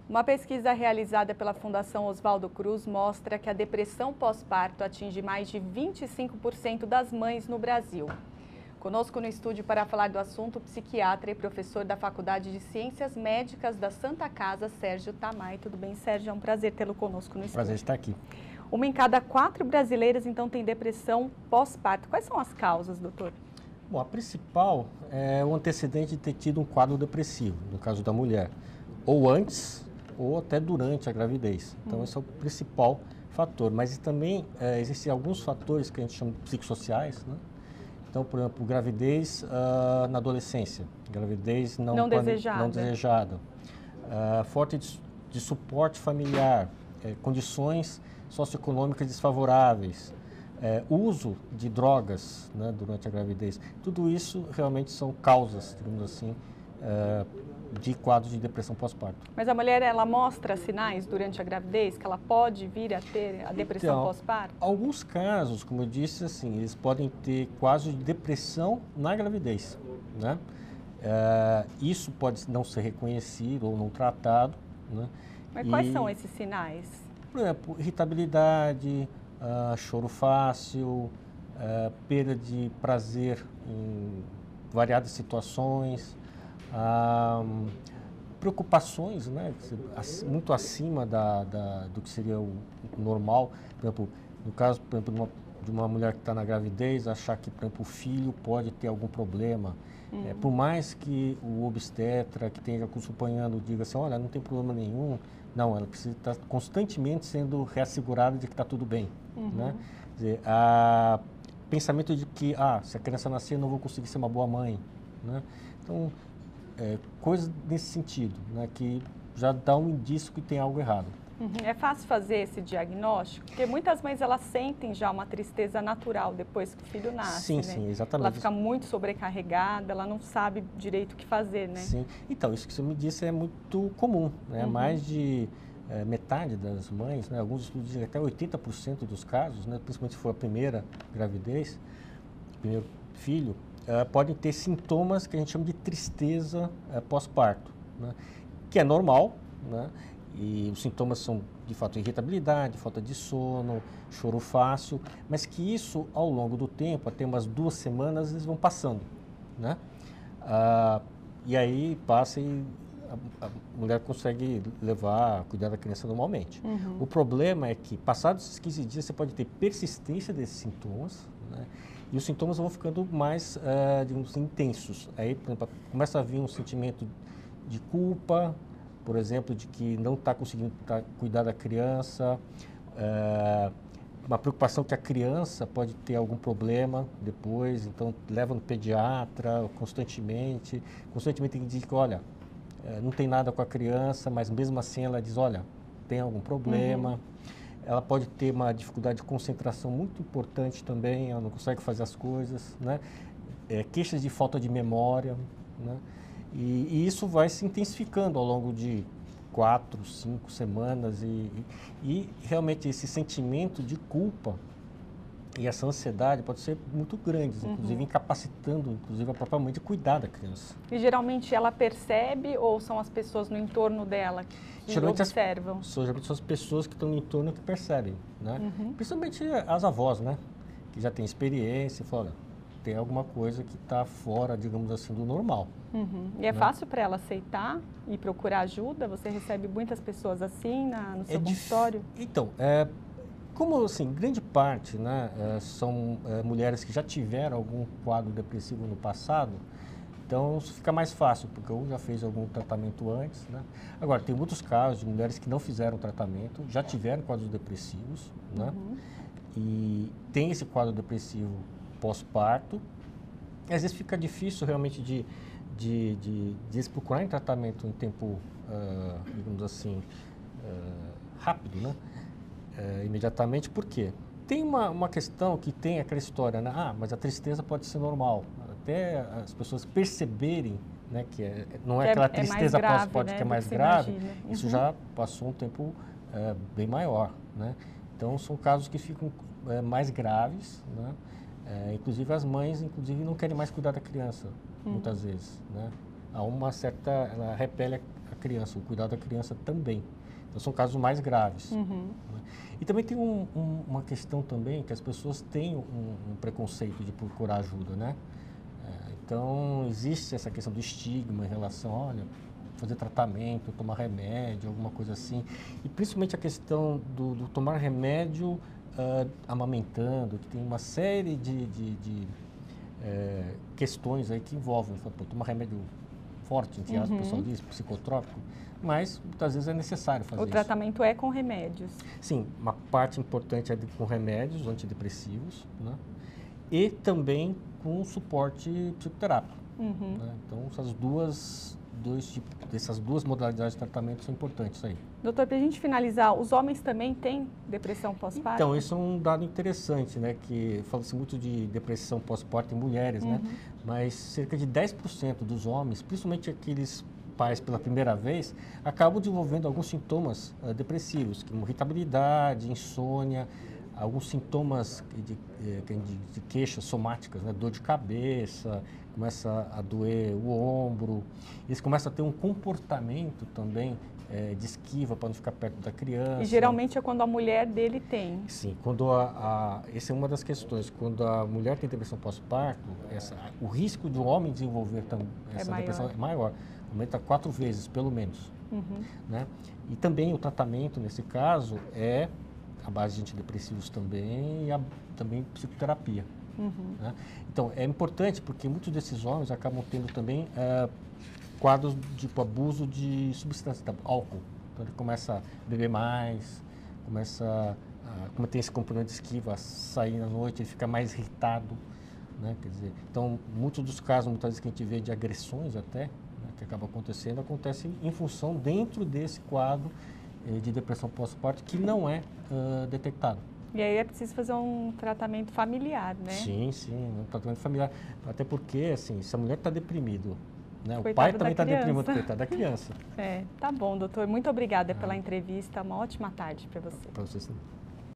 Uma pesquisa realizada pela Fundação Oswaldo Cruz mostra que a depressão pós-parto atinge mais de 25% das mães no Brasil. Conosco no estúdio para falar do assunto, o psiquiatra e professor da Faculdade de Ciências Médicas da Santa Casa, Sérgio Tamay. Tudo bem, Sérgio? É um prazer tê-lo conosco no estúdio. Prazer estar aqui. Uma em cada 4 brasileiras, então, tem depressão pós-parto. Quais são as causas, doutor? Bom, a principal é o antecedente de ter tido um quadro depressivo, no caso da mulher, ou antes ou até durante a gravidez. Então, esse é o principal fator. Mas também existem alguns fatores que a gente chama de psicossociais, né? Então, por exemplo, gravidez na adolescência, gravidez não desejada, falta de suporte familiar, condições socioeconômicas desfavoráveis, uso de drogas, né, durante a gravidez. Tudo isso realmente são causas, digamos assim, de quadros de depressão pós-parto. Mas a mulher, ela mostra sinais durante a gravidez que ela pode vir a ter a depressão pós-parto? Alguns casos, como eu disse, assim, eles podem ter quadros de depressão na gravidez, né? Isso pode não ser reconhecido ou não tratado, né? Mas quais são esses sinais? Por exemplo, irritabilidade, choro fácil, perda de prazer em variadas situações, preocupações, né, muito acima do que seria o normal. Por exemplo, no caso, por exemplo, de uma mulher que está na gravidez, achar que, por exemplo, o filho pode ter algum problema. Por mais que o obstetra que esteja acompanhando diga assim, olha, não tem problema nenhum, não, ela precisa estar constantemente sendo reassegurada de que está tudo bem. Né? Quer dizer, pensamento de que, se a criança nascer, eu não vou conseguir ser uma boa mãe. Né? Então, coisas nesse sentido, né, que já dá um indício que tem algo errado. É fácil fazer esse diagnóstico? Porque muitas mães, elas sentem já uma tristeza natural depois que o filho nasce, sim, né? Sim, exatamente. Ela fica muito sobrecarregada, ela não sabe direito o que fazer, né? Sim, então, isso que você me disse é muito comum, né? Mais de metade das mães, né? Alguns estudos dizem até 80% dos casos, né? Principalmente se for a primeira gravidez, primeiro filho, podem ter sintomas que a gente chama de tristeza pós-parto, né? Que é normal, né? E os sintomas são, de fato, irritabilidade, falta de sono, choro fácil, mas que isso, ao longo do tempo, até umas 2 semanas, eles vão passando, né? E aí passa e a mulher consegue cuidar da criança normalmente. O problema é que, passados esses 15 dias, você pode ter persistência desses sintomas, né? E os sintomas vão ficando mais, digamos assim, intensos. Aí, por exemplo, começa a vir um sentimento de culpa, por exemplo, de que não está conseguindo cuidar da criança, uma preocupação que a criança pode ter algum problema depois, então leva no pediatra constantemente tem que dizer que, olha, não tem nada com a criança, mas mesmo assim ela diz, olha, tem algum problema. Ela pode ter uma dificuldade de concentração muito importante também, ela não consegue fazer as coisas, né? Queixas de falta de memória, né? E isso vai se intensificando ao longo de 4, 5 semanas e realmente esse sentimento de culpa e essa ansiedade pode ser muito grandes, inclusive incapacitando a própria mãe de cuidar da criança. E geralmente ela percebe ou são as pessoas no entorno dela que observam? Geralmente são as pessoas que estão no entorno que percebem, né? Principalmente as avós, né? Que já têm experiência e falam, olha, tem alguma coisa que está fora, digamos assim, do normal. E é fácil para ela aceitar e procurar ajuda? Você recebe muitas pessoas assim no seu consultório? Então, como assim, grande parte, né, são mulheres que já tiveram algum quadro depressivo no passado, então isso fica mais fácil, porque ou já fez algum tratamento antes, né? Agora, tem muitos casos de mulheres que não fizeram tratamento, já tiveram quadros depressivos, né? E tem esse quadro depressivo pós-parto. Às vezes fica difícil realmente de eles procurarem tratamento em tempo, digamos assim, rápido, né? Imediatamente, por quê? Tem uma questão que tem aquela história, né? Mas a tristeza pode ser normal. Até as pessoas perceberem, né, que não é aquela tristeza pós-parto, né, que é mais grave, isso já passou um tempo bem maior, né? Então, são casos que ficam mais graves, né? Inclusive as mães, não querem mais cuidar da criança, muitas vezes, né? Há uma certa, ela repele a criança, o cuidado da criança também. Então, são casos mais graves. Né? E também tem uma questão também que as pessoas têm um preconceito de procurar ajuda, né? Então, existe essa questão do estigma em relação, olha, fazer tratamento, tomar remédio, alguma coisa assim. E principalmente a questão do tomar remédio amamentando, que tem uma série de questões aí que envolvem. Pô, tomar remédio forte, entre aspas, o pessoal diz, psicotrópico, mas muitas vezes é necessário fazer isso. O tratamento é com remédios? Sim, uma parte importante é com remédios antidepressivos, né? E também com suporte psicoterápico. Né? Então, essas duas modalidades de tratamento são importantes aí. Doutor, para a gente finalizar, os homens também têm depressão pós-parto? Então, isso é um dado interessante, né? Que fala-se muito de depressão pós-parto em mulheres, né? Mas cerca de 10% dos homens, principalmente aqueles pais pela primeira vez, acabam desenvolvendo alguns sintomas depressivos, como irritabilidade, insônia, alguns sintomas de queixas somáticas, né? Dor de cabeça, começa a doer o ombro, eles começam a ter um comportamento também de esquiva para não ficar perto da criança. E geralmente é quando a mulher dele tem. Sim, quando essa é uma das questões, quando a mulher tem depressão pós-parto, o risco do homem desenvolver essa depressão é maior, aumenta 4 vezes pelo menos. Né? E também o tratamento nesse caso é a base de antidepressivos também e também psicoterapia. Né? Então, é importante porque muitos desses homens acabam tendo também quadros de abuso de substância, álcool. Então, ele começa a beber mais, como tem esse componente de esquiva, a sair na noite, ele fica mais irritado. Né? Quer dizer, então, muitos dos casos, muitas vezes que a gente vê de agressões até, né, que acaba acontecendo, acontece em função dentro desse quadro de depressão pós-parto que não é detectado. E aí é preciso fazer um tratamento familiar, né? Sim, um tratamento familiar. Até porque, assim, se a mulher está deprimida, né, o Coitado pai também da está deprimido, criança. coitado da criança. Tá bom, doutor. Muito obrigada pela entrevista. Uma ótima tarde para você. Para você sim.